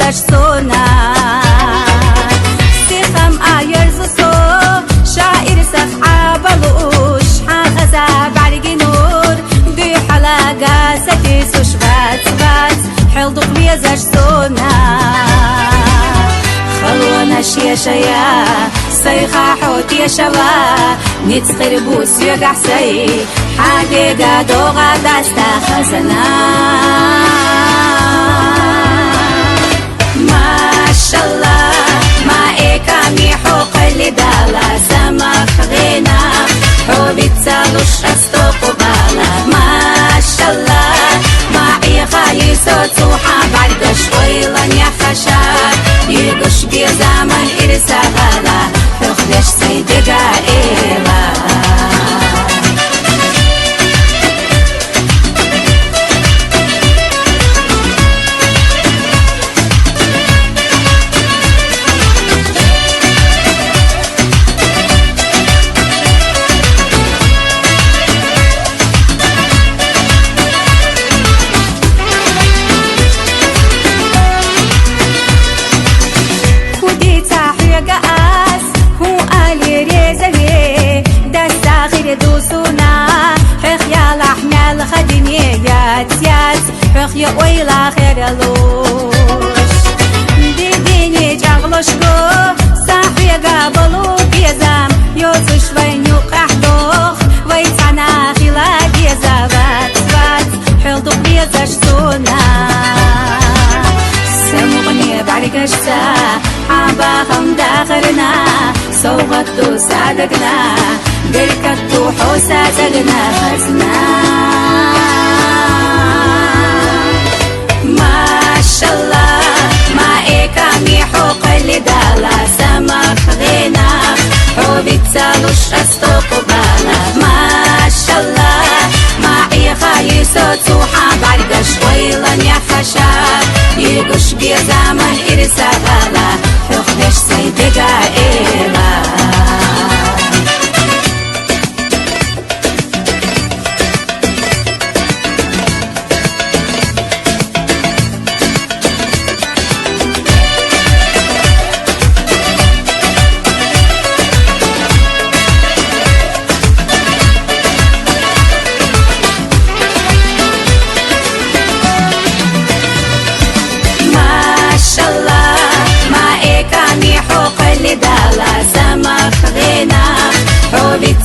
بێزەش سۆنا سێخەم ئایەرزسۆ شاعر سەخعا بەڵوش حاخەزا بارگی نور دوی حەلاگا سەتی سوشبات سبات حێڵدوق بێزەش سۆنا خەڵوە نەشیێشەیە سەیخا حۆتیەشەوە نیت خربوس یۆگەحسەی حاگێگا دۆغا داستا خەزەنا ماشەڵڵا ما ئێکامی حۆقە لێداڵا سەمەخ غێنا حۆبی چاڵوش ئەستۆ قوباڵا ماشەڵڵا ما عیقایی سۆت و حابارگەش وەیڵەن یەخەشا یێگوش بێزامەن ئیرسا غاڵا حۆخدەش سەیدەگا ئێڵا يا ويلا خير لوش ديني جغلشكو صاحي قابلو بيزام يوتش وين يقحدوخ ويتعنا خلا بيزابات بات حلدو بيزاش سونا سمغني بعرقشتا حاباهم داخرنا سوغتو سادقنا قركتو حوسا زغنا خزنا ماشەڵڵا ما ئێکامی حۆقە لێداڵا سەمەخ غێنا حۆبی چاڵوش ئەستۆ قوباڵا ماشەڵڵا ما عیقایی سۆت و حابارگەش وەیڵەن یەخەشا یێگوش بێزامەن ئیرسا غاڵا حۆخدەش سەیدەگا ئێڵا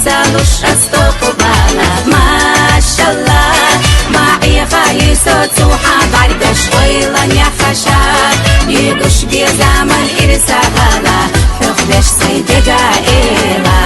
چاڵوش ئەستۆ قوباڵا ماشەڵڵا ما عیقایی سۆت و حابارگەش وەیڵەن یەخەشا یێگوش بێزامەن ئیرسا غاڵا حۆخدەش سەیدەگا ئێڵا